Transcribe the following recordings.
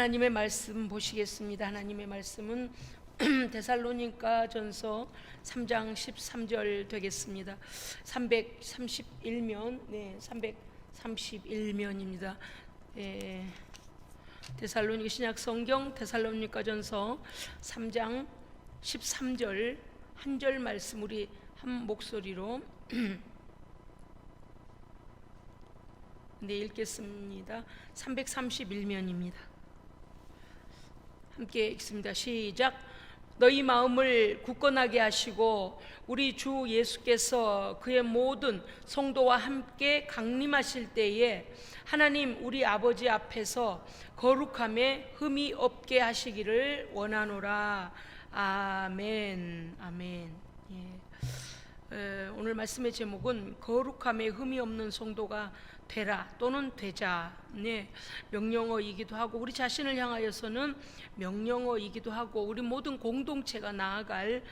하나님의 말씀 보시겠습니다. 하나님의 말씀은 데살로니가전서 3장 13절 되겠습니다. 331면, 331면입니다. 데살로니가 신약 성경 데살로니가전서 3장 13절 한 절 말씀 우리 한 목소리로 읽겠습니다. 331면입니다. 함께 읽습니다. 시작. 너희 마음을 굳건하게 하시고 우리 주 예수께서 그의 모든 성도와 함께 강림하실 때에 하나님 우리 아버지 앞에서 거룩함에 흠이 없게 하시기를 원하노라. 아멘. 아멘. 오늘 말씀의 제목은 거룩함에 흠이 없는 성도가 되라 또는 되자. 명령어이기도 하고 우리 자신을 향하여서는 명령어이기도 하고 우리 모든 공동체가 나아갈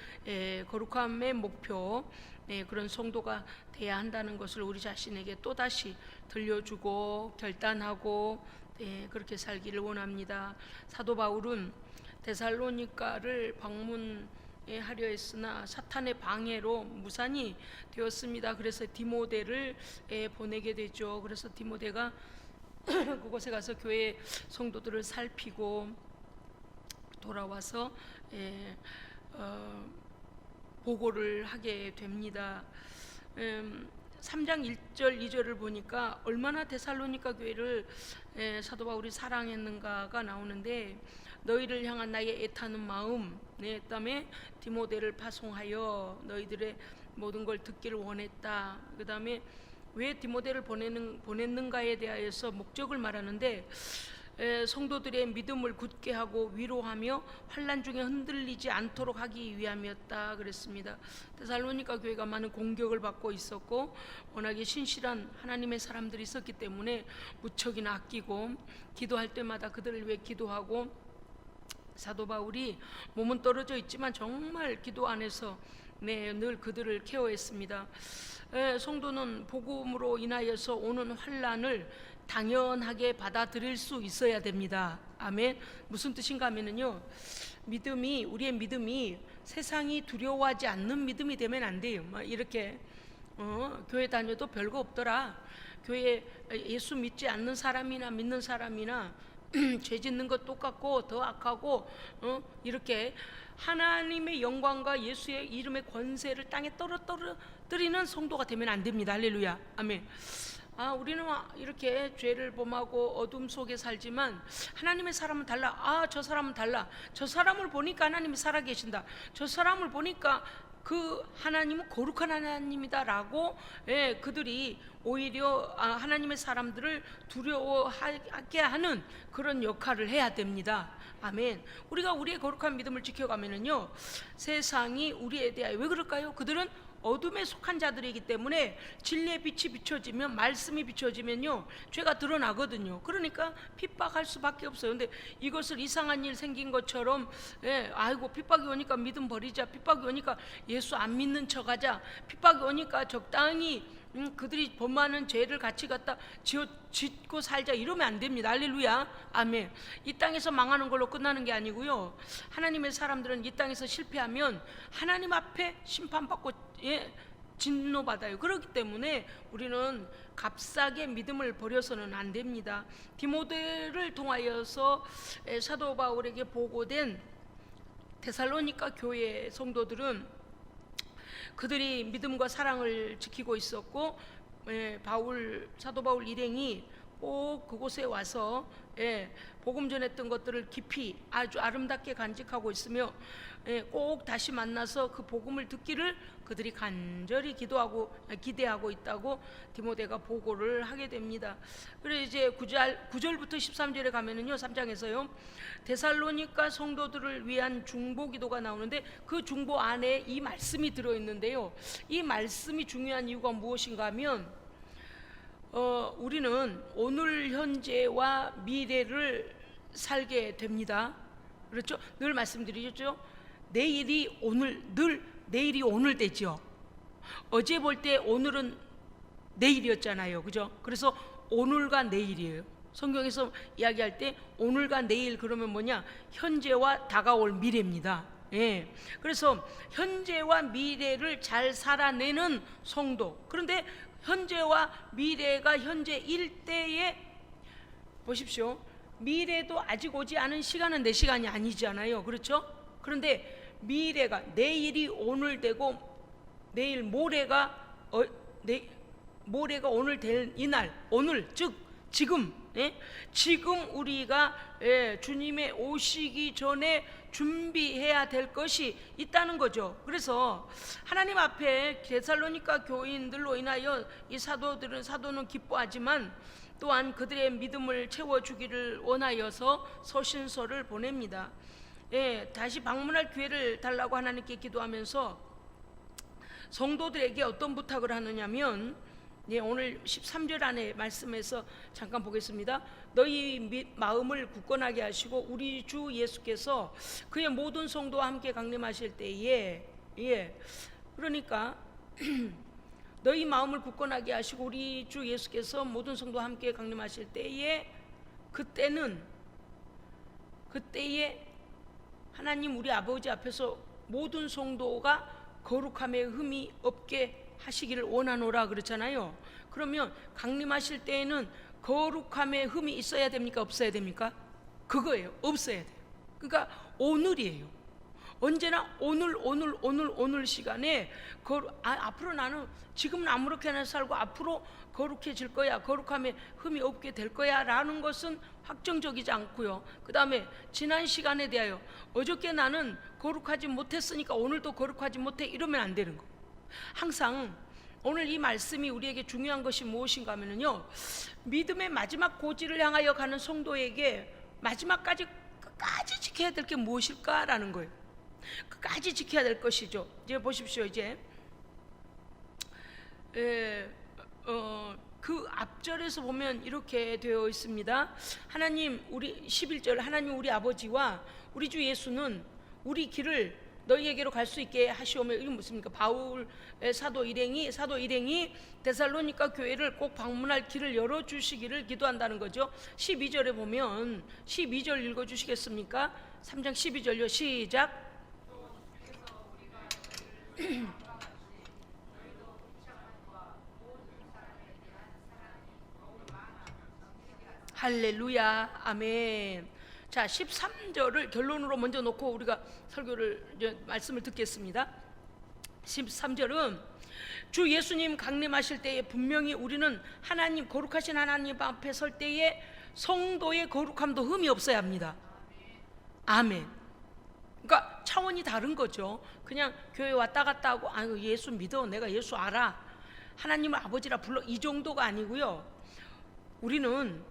거룩함의 목표, 그런 성도가 돼야 한다는 것을 우리 자신에게 또다시 들려주고 결단하고 그렇게 살기를 원합니다. 사도 바울은 데살로니가를 방문하려 했으나 사탄의 방해로 무산이 되었습니다. 그래서 디모데를 보내게 되죠. 그래서 디모데가 그곳에 가서 교회 성도들을 살피고 돌아와서 보고를 하게 됩니다. 3장 1절 2절을 보니까 얼마나 데살로니가 교회를 사도 바울이 사랑했는가가 나오는데, 너희를 향한 나의 애타는 마음, 그다음에 디모데를 파송하여 너희들의 모든 걸 듣기를 원했다. 그다음에 왜 디모데를 보냈는가에 대하여서 목적을 말하는데, 성도들의 믿음을 굳게 하고 위로하며 환난 중에 흔들리지 않도록 하기 위함이었다 그랬습니다. 데살로니가 교회가 많은 공격을 받고 있었고 워낙에 신실한 하나님의 사람들이 있었기 때문에 무척이나 아끼고 기도할 때마다 그들을 위해 기도하고, 사도 바울이 몸은 떨어져 있지만 정말 기도 안에서 늘 그들을 케어했습니다. 성도는 복음으로 인하여서 오는 환난을 당연하게 받아들일 수 있어야 됩니다. 아멘. 무슨 뜻인가 하면요, 우리의 믿음이 세상이 두려워하지 않는 믿음이 되면 안 돼요. 이렇게 교회 다녀도 별거 없더라, 교회 예수 믿지 않는 사람이나 믿는 사람이나 죄 짓는 것 똑같고 더 악하고 이렇게 하나님의 영광과 예수의 이름의 권세를 땅에 떨어뜨리는 성도가 되면 안 됩니다. 할렐루야. 아멘. 우리는 이렇게 죄를 범하고 어둠 속에 살지만 하나님의 사람은 달라. 저 사람은 달라. 저 사람을 보니까 하나님이 살아계신다. 저 사람을 보니까 그 하나님은 거룩한 하나님이다 라고 그들이 오히려 하나님의 사람들을 두려워하게 하는 그런 역할을 해야 됩니다. 아멘. 우리가 우리의 거룩한 믿음을 지켜가면은요, 세상이 우리에 대하여 왜 그럴까요? 그들은 어둠에 속한 자들이기 때문에 진리의 빛이 비춰지면, 말씀이 비춰지면요, 죄가 드러나거든요. 그러니까 핍박할 수밖에 없어요. 근데 이것을 이상한 일 생긴 것처럼 아이고 핍박이 오니까 믿음 버리자, 핍박이 오니까 예수 안 믿는 척하자, 핍박이 오니까 적당히 그들이 범하는 죄를 같이 갖다 짓고 살자, 이러면 안 됩니다. 할렐루야. 아멘. 이 땅에서 망하는 걸로 끝나는 게 아니고요, 하나님의 사람들은 이 땅에서 실패하면 하나님 앞에 심판받고 진노받아요. 그렇기 때문에 우리는 값싸게 믿음을 버려서는 안 됩니다. 디모데를 통하여서 사도 바울에게 보고된 데살로니가 교회 성도들은 그들이 믿음과 사랑을 지키고 있었고, 사도 바울 일행이 꼭 그곳에 와서 복음 전했던 것들을 깊이 아주 아름답게 간직하고 있으며 꼭 다시 만나서 그 복음을 듣기를 그들이 간절히 기대하고 있다고 디모데가 보고를 하게 됩니다. 그래서 이제 9절부터 13절에 가면은요, 3장에서요 데살로니가 성도들을 위한 중보 기도가 나오는데, 그 중보 안에 이 말씀이 들어있는데요, 이 말씀이 중요한 이유가 무엇인가 하면 우리는 오늘 현재와 미래를 살게 됩니다. 그렇죠? 늘 말씀드리죠. 내일이 오늘 되죠. 어제 볼 때 오늘은 내일이었잖아요. 그죠? 그래서 오늘과 내일이에요. 성경에서 이야기할 때 오늘과 내일 그러면 뭐냐? 현재와 다가올 미래입니다. 예. 그래서 현재와 미래를 잘 살아내는 성도. 그런데 현재와 미래가 현재일 때에 보십시오. 미래도 아직 오지 않은 시간은 내 시간이 아니잖아요. 그렇죠? 그런데 미래가 내일이 오늘 되고 내일 모레가 모레가 오늘 될 이날, 오늘 즉 지금, 예? 지금 우리가 주님의 오시기 전에 준비해야 될 것이 있다는 거죠. 그래서 하나님 앞에 데살로니가 교인들로 인하여 이 사도는 기뻐하지만 또한 그들의 믿음을 채워주기를 원하여서 서신서를 보냅니다. 다시 방문할 기회를 달라고 하나님께 기도하면서 성도들에게 어떤 부탁을 하느냐면, 오늘 13절 안에 말씀에서 잠깐 보겠습니다. 너희 마음을 굳건하게 하시고 우리 주 예수께서 그의 모든 성도와 함께 강림하실 때에, 그러니까 너희 마음을 굳건하게 하시고 우리 주 예수께서 모든 성도와 함께 강림하실 때에, 그때에 하나님 우리 아버지 앞에서 모든 성도가 거룩함에 흠이 없게 하시기를 원하노라 그렇잖아요. 그러면 강림하실 때에는 거룩함에 흠이 있어야 됩니까? 없어야 됩니까? 그거예요. 없어야 돼요. 그러니까 오늘이에요. 언제나 오늘 시간에 앞으로 나는 지금은 아무렇게나 살고 앞으로 거룩해질 거야, 거룩함에 흠이 없게 될 거야 라는 것은 확정적이지 않고요. 그 다음에 지난 시간에 대하여 어저께 나는 거룩하지 못했으니까 오늘도 거룩하지 못해 이러면 안 되는 거. 항상 오늘 이 말씀이 우리에게 중요한 것이 무엇인가 하면요, 믿음의 마지막 고지를 향하여 가는 성도에게 마지막까지 끝까지 지켜야 될 게 무엇일까라는 거예요. 끝까지 지켜야 될 것이죠. 이제 보십시오. 이제 그 앞절에서 보면 이렇게 되어 있습니다. 하나님 우리 11절, 하나님 우리 아버지와 우리 주 예수는 우리 길을 너희에게로 갈 수 있게 하시오며, 이게 무엇입니까? 바울 사도 일행이 데살로니가 교회를 꼭 방문할 길을 열어주시기를 기도한다는 거죠. 12절에 보면 12절 읽어주시겠습니까? 3장 12절요. 시작. 할렐루야, 아멘. 자, 13절을 결론으로 먼저 놓고 우리가 설교를 이제 말씀을 듣겠습니다. 13절은 주 예수님 강림하실 때에 분명히 우리는 하나님, 거룩하신 하나님 앞에 설 때에 성도의 거룩함도 흠이 없어야 합니다. 아멘. 그러니까 차원이 다른 거죠. 그냥 교회 왔다 갔다 하고 아유 예수 믿어, 내가 예수 알아, 하나님을 아버지라 불러, 이 정도가 아니고요. 우리는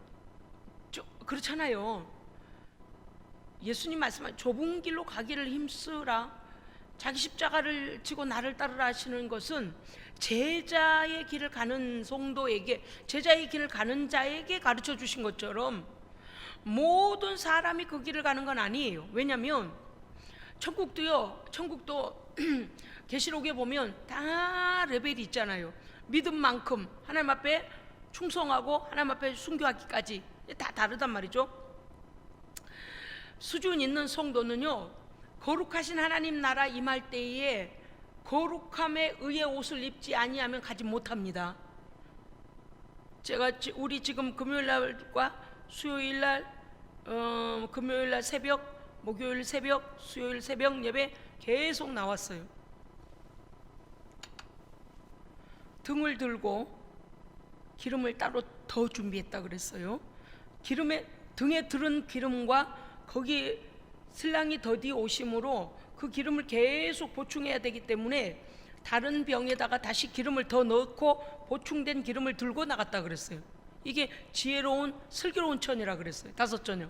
그렇잖아요. 예수님 말씀한 좁은 길로 가기를 힘쓰라, 자기 십자가를 지고 나를 따르라 하시는 것은 제자의 길을 가는 성도에게, 제자의 길을 가는 자에게 가르쳐 주신 것처럼 모든 사람이 그 길을 가는 건 아니에요. 왜냐하면 천국도 계시록에 보면 다 레벨이 있잖아요. 믿음만큼 하나님 앞에 충성하고 하나님 앞에 순교하기까지 다 다르단 말이죠. 수준 있는 성도는요, 거룩하신 하나님 나라 임할 때에 거룩함에 의의 옷을 입지 아니하면 가지 못합니다. 우리 지금 금요일날과 수요일날, 금요일날 새벽, 목요일 새벽, 수요일 새벽 예배 계속 나왔어요. 등을 들고 기름을 따로 더 준비했다 그랬어요. 등에 들은 기름과 거기 신랑이 더디 오심으로 그 기름을 계속 보충해야 되기 때문에 다른 병에다가 다시 기름을 더 넣고 보충된 기름을 들고 나갔다 그랬어요. 이게 지혜로운 슬기로운 처녀라 그랬어요. 5처녀.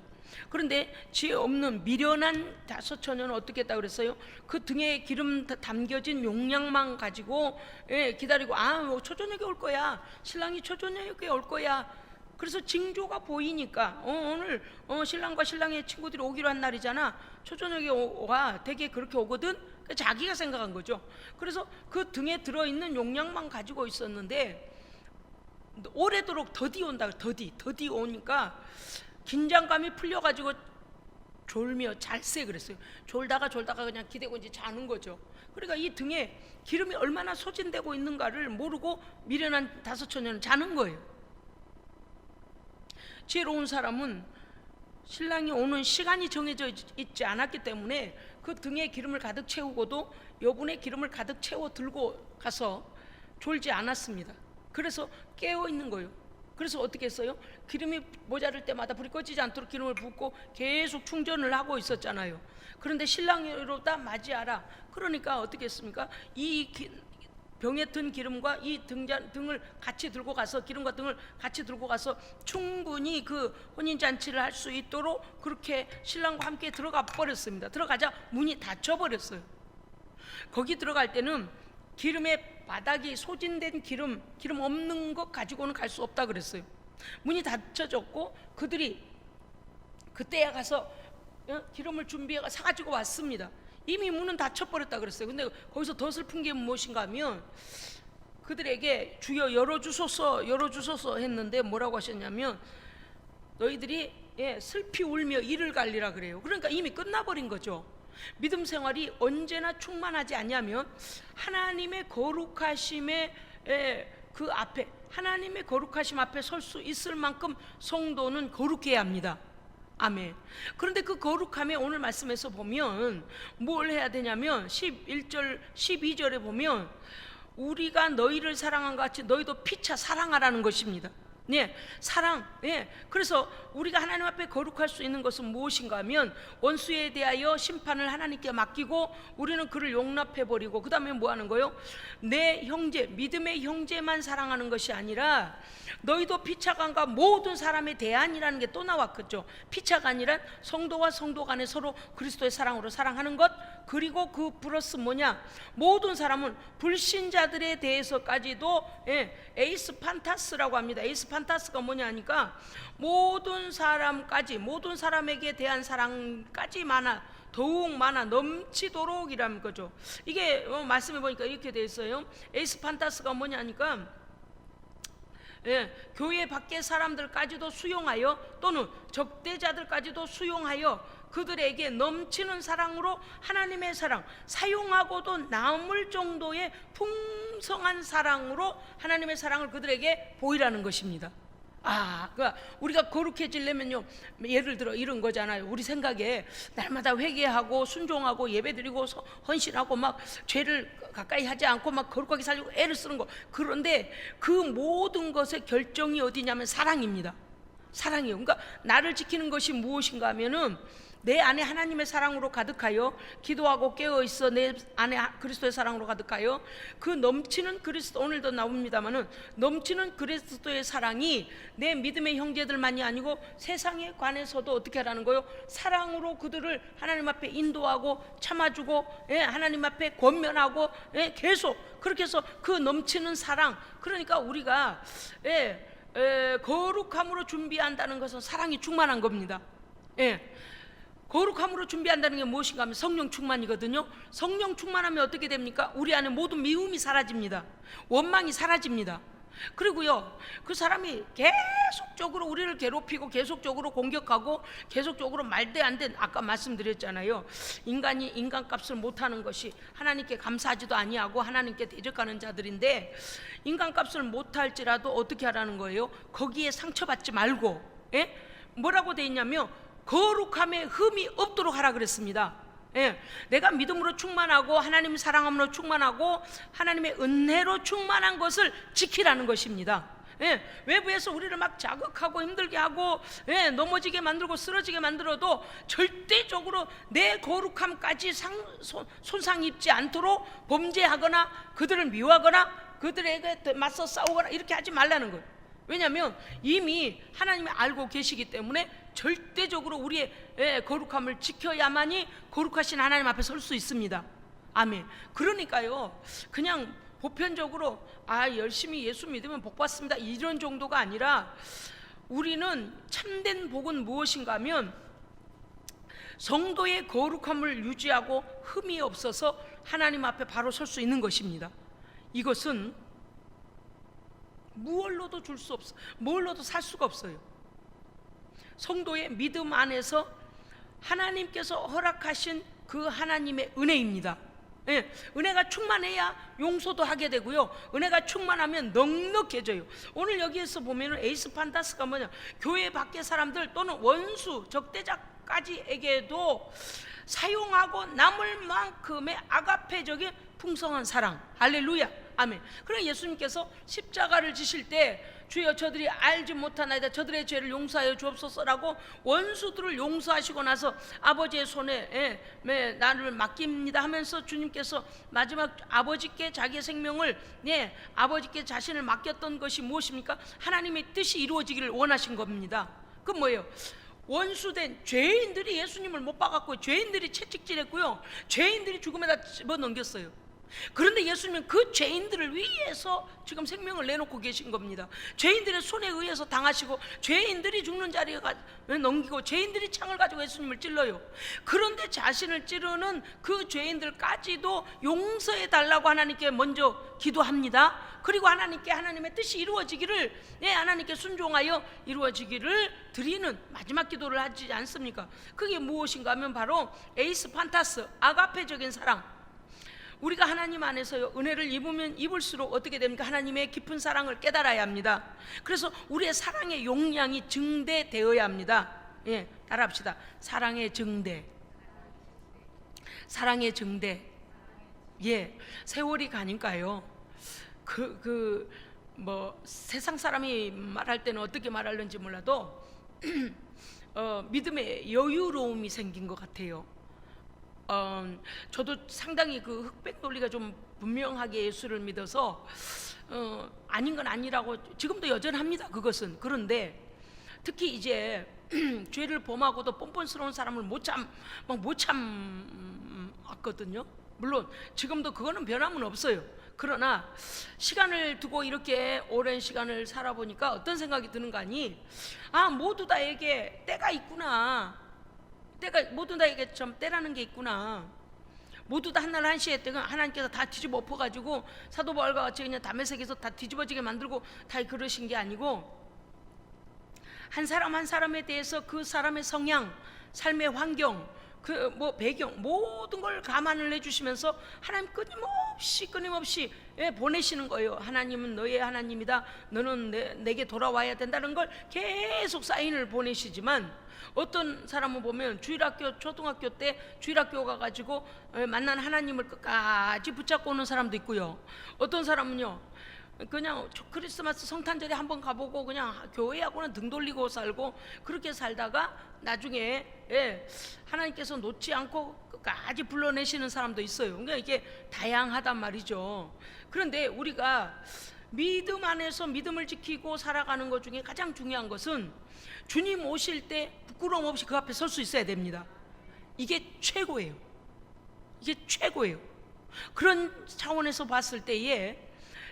그런데 지혜 없는 미련한 5처녀는 어떻게 했다 그랬어요? 그 등에 기름 담겨진 용량만 가지고 기다리고, 초저녁에 올 거야, 신랑이 초저녁에 올 거야. 그래서 징조가 보이니까 오늘 신랑과 신랑의 친구들이 오기로 한 날이잖아, 초저녁에 와, 되게 그렇게 오거든. 자기가 생각한 거죠. 그래서 그 등에 들어있는 용량만 가지고 있었는데 오래도록 더디 온다. 더디 오니까 긴장감이 풀려가지고 졸며 잘세 그랬어요. 졸다가 그냥 기대고 이제 자는 거죠. 그러니까 이 등에 기름이 얼마나 소진되고 있는가를 모르고 미련한 다섯 처녀는 자는 거예요. 지혜로운 사람은 신랑이 오는 시간이 정해져 있지 않았기 때문에 그 등에 기름을 가득 채우고도 여분의 기름을 가득 채워 들고 가서 졸지 않았습니다. 그래서 깨어 있는 거예요. 그래서 어떻게 했어요? 기름이 모자랄 때마다 불이 꺼지지 않도록 기름을 붓고 계속 충전을 하고 있었잖아요. 그런데 신랑으로다 맞이하라. 그러니까 어떻게 했습니까? 이 병에 든 기름과 이 등을 같이 들고 가서, 기름과 등을 같이 들고 가서 충분히 그 혼인잔치를 할 수 있도록 그렇게 신랑과 함께 들어가 버렸습니다. 들어가자 문이 닫혀 버렸어요. 거기 들어갈 때는 기름의 바닥이 소진된 기름 없는 것 가지고는 갈 수 없다 그랬어요. 문이 닫혀졌고 그들이 그때야 가서 기름을 준비해 사가지고 왔습니다. 이미 문은 닫혀버렸다 그랬어요. 근데 거기서 더 슬픈 게 무엇인가 하면 그들에게 주여 열어주소서 했는데 뭐라고 하셨냐면 너희들이 슬피 울며 이를 갈리라 그래요. 그러니까 이미 끝나버린 거죠. 믿음 생활이 언제나 충만하지 않냐면 하나님의 거룩하심의 그 앞에, 하나님의 거룩하심 앞에 설 수 있을 만큼 성도는 거룩해야 합니다. 아멘. 그런데 그 거룩함에 오늘 말씀에서 보면 뭘 해야 되냐면 11절 12절에 보면 우리가 너희를 사랑한 것 같이 너희도 피차 사랑하라는 것입니다. 사랑. 그래서 우리가 하나님 앞에 거룩할 수 있는 것은 무엇인가 하면 원수에 대하여 심판을 하나님께 맡기고 우리는 그를 용납해 버리고 그 다음에 뭐 하는 거예요? 내 형제, 믿음의 형제만 사랑하는 것이 아니라 너희도 피차간과 모든 사람의 대안이라는 게 또 나왔겠죠. 피차간이란 성도와 성도 간에 서로 그리스도의 사랑으로 사랑하는 것, 그리고 그 플러스 뭐냐, 모든 사람은 불신자들에 대해서까지도 에이스 판타스라고 합니다. 에이스 판타스가 뭐냐 하니까 모든 사람까지, 모든 사람에게 대한 사랑까지 더욱 많아 넘치도록 이라는 거죠. 이게 말씀해 보니까 이렇게 돼 있어요. 에이스 판타스가 뭐냐 하니까 교회 밖의 사람들까지도 수용하여 또는 적대자들까지도 수용하여 그들에게 넘치는 사랑으로 하나님의 사랑, 사용하고도 남을 정도의 풍성한 사랑으로 하나님의 사랑을 그들에게 보이라는 것입니다. 그러니까 우리가 거룩해지려면요, 예를 들어 이런 거잖아요. 우리 생각에 날마다 회개하고 순종하고 예배드리고 헌신하고 막 죄를 가까이 하지 않고 막 거룩하게 살려고 애를 쓰는 거. 그런데 그 모든 것의 결정이 어디냐면 사랑입니다. 사랑이요. 그러니까 나를 지키는 것이 무엇인가 하면은 내 안에 하나님의 사랑으로 가득하여 기도하고 깨어있어 내 안에 그리스도의 사랑으로 가득하여 그 넘치는 그리스도, 오늘도 나옵니다마는 넘치는 그리스도의 사랑이 내 믿음의 형제들만이 아니고 세상에 관해서도 어떻게 하라는 거요? 사랑으로 그들을 하나님 앞에 인도하고 참아주고 하나님 앞에 권면하고 계속 그렇게 해서 그 넘치는 사랑, 그러니까 우리가 거룩함으로 준비한다는 것은 사랑이 충만한 겁니다. 거룩함으로 준비한다는 게 무엇인가 하면 성령 충만이거든요. 성령 충만하면 어떻게 됩니까? 우리 안에 모든 미움이 사라집니다. 원망이 사라집니다. 그리고요, 그 사람이 계속적으로 우리를 괴롭히고 계속적으로 공격하고 계속적으로 말도 안 된, 아까 말씀드렸잖아요. 인간이 인간값을 못하는 것이 하나님께 감사하지도 아니하고 하나님께 대적하는 자들인데, 인간값을 못할지라도 어떻게 하라는 거예요? 거기에 상처받지 말고 뭐라고 돼 있냐면 거룩함에 흠이 없도록 하라 그랬습니다. 내가 믿음으로 충만하고 하나님 사랑함으로 충만하고 하나님의 은혜로 충만한 것을 지키라는 것입니다. 외부에서 우리를 막 자극하고 힘들게 하고 넘어지게 만들고 쓰러지게 만들어도 절대적으로 내 거룩함까지 손상 입지 않도록 범죄하거나 그들을 미워하거나 그들에게 맞서 싸우거나 이렇게 하지 말라는 거예요. 왜냐하면 이미 하나님이 알고 계시기 때문에 절대적으로 우리의 거룩함을 지켜야만이 거룩하신 하나님 앞에 설 수 있습니다. 아멘. 그러니까요, 그냥 보편적으로 열심히 예수 믿으면 복 받습니다 이런 정도가 아니라, 우리는 참된 복은 무엇인가 하면 성도의 거룩함을 유지하고 흠이 없어서 하나님 앞에 바로 설 수 있는 것입니다. 이것은 무얼로도 줄 수 없어. 무얼로도 살 수가 없어요. 성도의 믿음 안에서 하나님께서 허락하신 그 하나님의 은혜입니다. 예, 은혜가 충만해야 용서도 하게 되고요, 은혜가 충만하면 넉넉해져요. 오늘 여기에서 보면 에이스 판타스가 뭐냐, 교회 밖의 사람들 또는 원수 적대자까지에게도 사용하고 남을 만큼의 아가페적인 풍성한 사랑. 할렐루야, 아멘. 그럼 예수님께서 십자가를 지실 때 주여 저들이 알지 못하나이다, 저들의 죄를 용서하여 주옵소서라고 원수들을 용서하시고 나서 아버지의 손에 나를 맡깁니다 하면서 주님께서 마지막 아버지께 자기의 생명을, 아버지께 자신을 맡겼던 것이 무엇입니까? 하나님의 뜻이 이루어지기를 원하신 겁니다. 그 뭐예요? 원수된 죄인들이 예수님을 못 박았고, 죄인들이 채찍질했고요, 죄인들이 죽음에다 집어넘겼어요. 그런데 예수님은 그 죄인들을 위해서 지금 생명을 내놓고 계신 겁니다. 죄인들의 손에 의해서 당하시고, 죄인들이 죽는 자리에 넘기고, 죄인들이 창을 가지고 예수님을 찔러요. 그런데 자신을 찌르는 그 죄인들까지도 용서해 달라고 하나님께 먼저 기도합니다. 그리고 하나님께 하나님의 뜻이 이루어지기를, 하나님께 순종하여 이루어지기를 드리는 마지막 기도를 하지 않습니까? 그게 무엇인가 하면 바로 에이스 판타스, 아가페적인 사랑. 우리가 하나님 안에서요, 은혜를 입으면 입을수록 어떻게 됩니까? 하나님의 깊은 사랑을 깨달아야 합니다. 그래서 우리의 사랑의 용량이 증대되어야 합니다. 따라합시다. 사랑의 증대. 사랑의 증대. 세월이 가니까요, 세상 사람이 말할 때는 어떻게 말하는지 몰라도 믿음의 여유로움이 생긴 것 같아요. 저도 상당히 그 흑백 논리가 좀 분명하게 예수를 믿어서 아닌 건 아니라고 지금도 여전합니다, 그것은. 그런데 특히 이제 죄를 범하고도 뻔뻔스러운 사람을 못 참았거든요. 물론 지금도 그거는 변함은 없어요. 그러나 시간을 두고 이렇게 오랜 시간을 살아보니까 어떤 생각이 드는가 하니, 모두 다에게 때가 있구나. 모두 다에게 좀 때라는 게 있구나. 모두 다 한날 한시에 때가 하나님께서 다 뒤집어 엎어가지고 사도 바울과 같이 그냥 담에색에서 다 뒤집어지게 만들고 다 그러신 게 아니고, 한 사람 한 사람에 대해서 그 사람의 성향, 삶의 환경, 배경, 모든 걸 감안을 해주시면서 하나님 끊임없이 보내시는 거예요. 하나님은 너의 하나님이다, 너는 내게 돌아와야 된다는 걸 계속 사인을 보내시지만, 어떤 사람은 보면 주일학교, 초등학교 때 주일학교 가가지고 만난 하나님을 끝까지 붙잡고 오는 사람도 있고요, 어떤 사람은요 그냥 크리스마스 성탄절에 한번 가보고 그냥 교회하고는 등 돌리고 살고, 그렇게 살다가 나중에 하나님께서 놓지 않고 끝까지 불러내시는 사람도 있어요. 그러니까 이게 다양하단 말이죠. 그런데 우리가 믿음 안에서 믿음을 지키고 살아가는 것 중에 가장 중요한 것은 주님 오실 때 부끄러움 없이 그 앞에 설 수 있어야 됩니다. 이게 최고예요. 이게 최고예요. 그런 차원에서 봤을 때에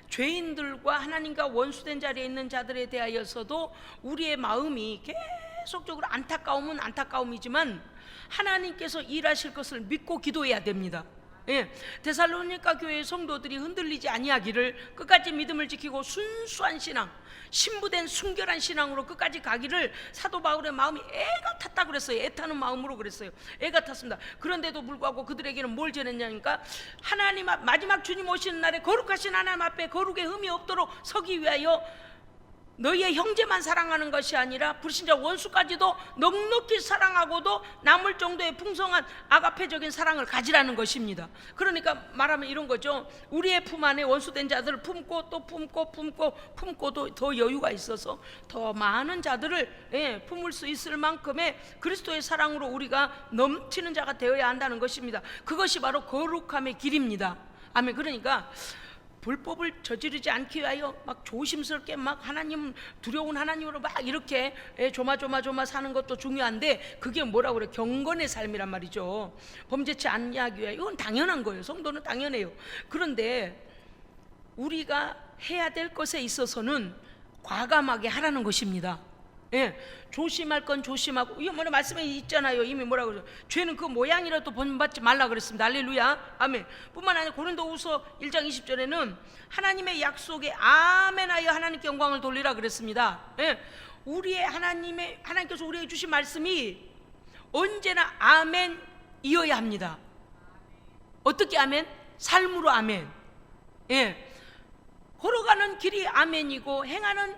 죄인들과 하나님과 원수된 자리에 있는 자들에 대하여서도 우리의 마음이 계속적으로 안타까움은 안타까움이지만 하나님께서 일하실 것을 믿고 기도해야 됩니다. 데살로니가 교회의 성도들이 흔들리지 아니하기를, 끝까지 믿음을 지키고 순수한 신앙, 신부된 순결한 신앙으로 끝까지 가기를 사도 바울의 마음이 애가 탔다 그랬어요. 애타는 마음으로 그랬어요. 애가 탔습니다. 그런데도 불구하고 그들에게는 뭘 전했냐니까, 하나님 앞, 마지막 주님 오시는 날에 거룩하신 하나님 앞에 거룩에 흠이 없도록 서기 위하여 너희의 형제만 사랑하는 것이 아니라 불신자 원수까지도 넉넉히 사랑하고도 남을 정도의 풍성한 아가페적인 사랑을 가지라는 것입니다. 그러니까 말하면 이런 거죠. 우리의 품 안에 원수된 자들을 품고 또 품고도 더 여유가 있어서 더 많은 자들을 품을 수 있을 만큼의 그리스도의 사랑으로 우리가 넘치는 자가 되어야 한다는 것입니다. 그것이 바로 거룩함의 길입니다. 아멘. 그러니까 불법을 저지르지 않기 위하여 막 조심스럽게 막 하나님, 두려운 하나님으로 막 이렇게 조마조마 사는 것도 중요한데, 그게 뭐라고 그래? 경건의 삶이란 말이죠. 범죄치 않게 위하여. 이건 당연한 거예요. 성도는 당연해요. 그런데 우리가 해야 될 것에 있어서는 과감하게 하라는 것입니다. 예, 조심할 건 조심하고, 이거 뭐냐 말씀에 있잖아요. 이미 뭐라고 그러죠? 죄는 그 모양이라도 본받지 말라 그랬습니다. 할렐루야, 아멘. 뿐만 아니라 고린도후서 1장 20절에는 하나님의 약속에 아멘하여 하나님께 영광을 돌리라 그랬습니다. 예, 우리의 하나님께서 우리에게 주신 말씀이 언제나 아멘이어야 합니다. 어떻게 아멘? 삶으로 아멘. 예, 걸어가는 길이 아멘이고 행하는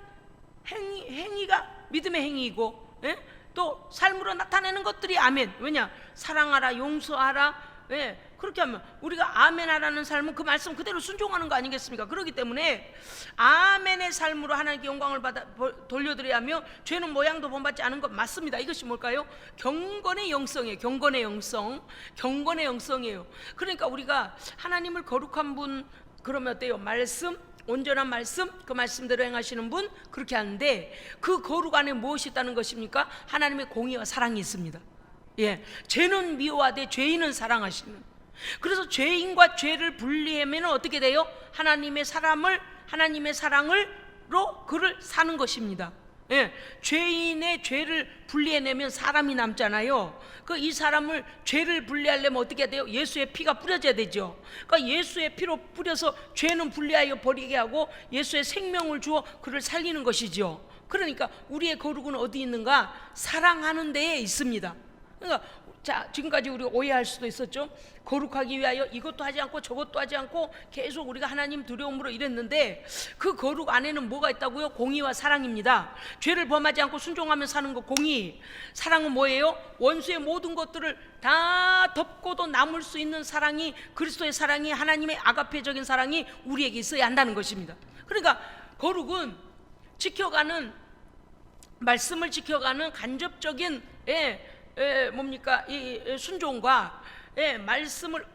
행위가 믿음의 행위이고, 예? 또 삶으로 나타내는 것들이 아멘. 왜냐? 사랑하라, 용서하라. 예, 그렇게 하면 우리가 아멘하라는 삶은 그 말씀 그대로 순종하는 거 아니겠습니까? 그렇기 때문에 아멘의 삶으로 하나님께 영광을 돌려드려야 하며, 죄는 모양도 본받지 않은 것 맞습니다. 이것이 뭘까요? 경건의 영성이에요. 경건의 영성, 경건의 영성이에요. 그러니까 우리가 하나님을 거룩한 분, 그러면 어때요? 말씀, 온전한 말씀, 그 말씀대로 행하시는 분, 그렇게 하는데 그 거룩 안에 무엇이 있다는 것입니까? 하나님의 공의와 사랑이 있습니다. 예, 죄는 미워하되 죄인은 사랑하시는. 그래서 죄인과 죄를 분리하면 어떻게 돼요? 하나님의 사랑으로 그를 사는 것입니다. 예, 죄인의 죄를 분리해내면 사람이 남잖아요. 이 사람을 죄를 분리하려면 어떻게 해야 돼요? 예수의 피가 뿌려져야 되죠. 그러니까 예수의 피로 뿌려서 죄는 분리하여 버리게 하고 예수의 생명을 주어 그를 살리는 것이죠. 그러니까 우리의 거룩은 어디 있는가? 사랑하는 데에 있습니다. 그러니까 자, 지금까지 우리가 오해할 수도 있었죠. 거룩하기 위하여 이것도 하지 않고 저것도 하지 않고 계속 우리가 하나님 두려움으로 이랬는데, 그 거룩 안에는 뭐가 있다고요? 공의와 사랑입니다. 죄를 범하지 않고 순종하며 사는 것 공의. 사랑은 뭐예요? 원수의 모든 것들을 다 덮고도 남을 수 있는 사랑이, 그리스도의 사랑이, 하나님의 아가페적인 사랑이 우리에게 있어야 한다는 것입니다. 그러니까 거룩은 지켜가는, 말씀을 지켜가는 간접적인 뭡니까? 이 순종과 말씀을,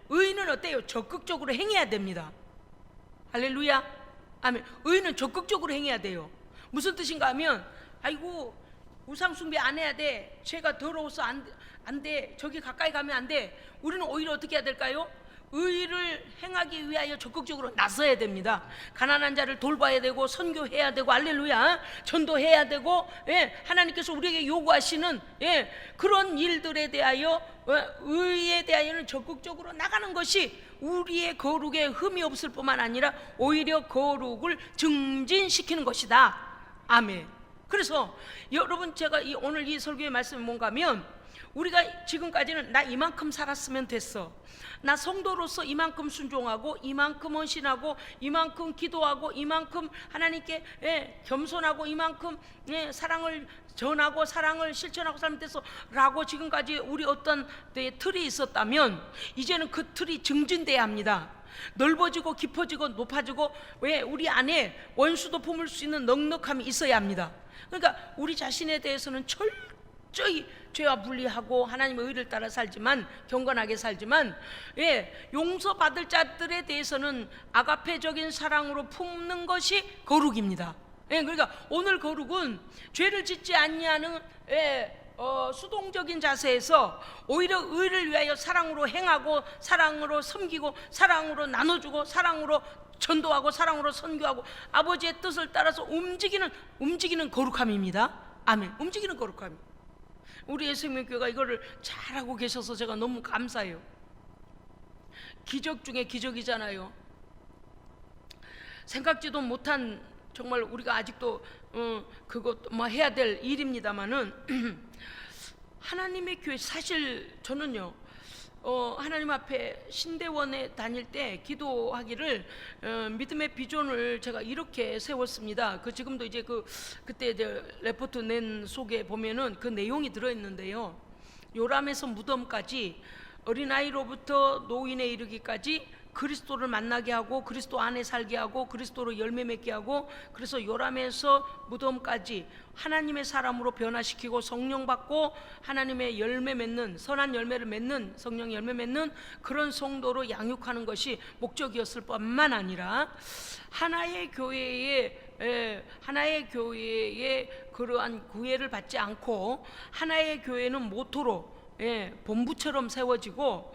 의는 어때요? 적극적으로 행해야 됩니다. 할렐루야, 아멘. 의는 적극적으로 행해야 돼요. 무슨 뜻인가 하면, 아이고 우상 숭배 안 해야 돼, 죄가 더러워서 안 돼, 저기 가까이 가면 안 돼. 우리는 오히려 어떻게 해야 될까요? 의를 행하기 위하여 적극적으로 나서야 됩니다. 가난한 자를 돌봐야 되고, 선교해야 되고, 할렐루야, 전도해야 되고, 하나님께서 우리에게 요구하시는 그런 일들에 대하여, 의에 대하여는 적극적으로 나가는 것이 우리의 거룩에 흠이 없을 뿐만 아니라 오히려 거룩을 증진시키는 것이다. 아멘. 그래서 여러분, 제가 오늘 이 설교의 말씀이 뭔가 하면, 우리가 지금까지는 나 이만큼 살았으면 됐어, 나 성도로서 이만큼 순종하고, 이만큼 헌신하고, 이만큼 기도하고, 이만큼 하나님께 겸손하고, 이만큼 사랑을 전하고 사랑을 실천하고 살면 됐어 라고 지금까지 우리 어떤 틀이 있었다면, 이제는 그 틀이 증진돼야 합니다. 넓어지고 깊어지고 높아지고, 왜? 우리 안에 원수도 품을 수 있는 넉넉함이 있어야 합니다. 그러니까 우리 자신에 대해서는 철저히 죄와 분리하고 하나님의 의를 따라 살지만, 경건하게 살지만, 용서받을 자들에 대해서는 아가페적인 사랑으로 품는 것이 거룩입니다. 그러니까 오늘 거룩은 죄를 짓지 아니하는 수동적인 자세에서 오히려 의를 위하여 사랑으로 행하고, 사랑으로 섬기고, 사랑으로 나눠주고, 사랑으로 전도하고, 사랑으로 선교하고, 아버지의 뜻을 따라서 움직이는 거룩함입니다. 아멘. 움직이는 거룩함. 우리의 생명교회가 이거를 잘하고 계셔서 제가 너무 감사해요. 기적 중에 기적이잖아요. 생각지도 못한, 정말 우리가 아직도 그것 뭐 해야 될 일입니다만은 하나님의 교회, 사실 저는요 하나님 앞에 신대원에 다닐 때 기도하기를, 믿음의 비전을 제가 이렇게 세웠습니다. 지금도 이제 그때 이제 레포트 낸 속에 보면은 그 내용이 들어있는데요. 요람에서 무덤까지, 어린아이로부터 노인에 이르기까지 그리스도를 만나게 하고, 그리스도 안에 살게 하고, 그리스도로 열매 맺게 하고, 그래서 요람에서 무덤까지 하나님의 사람으로 변화시키고, 성령 받고 하나님의 열매 맺는, 선한 열매를 맺는, 성령 열매 맺는 그런 성도로 양육하는 것이 목적이었을 뿐만 아니라, 하나의 교회에 그러한 구애를 받지 않고, 하나의 교회는 모토로 본부처럼 세워지고,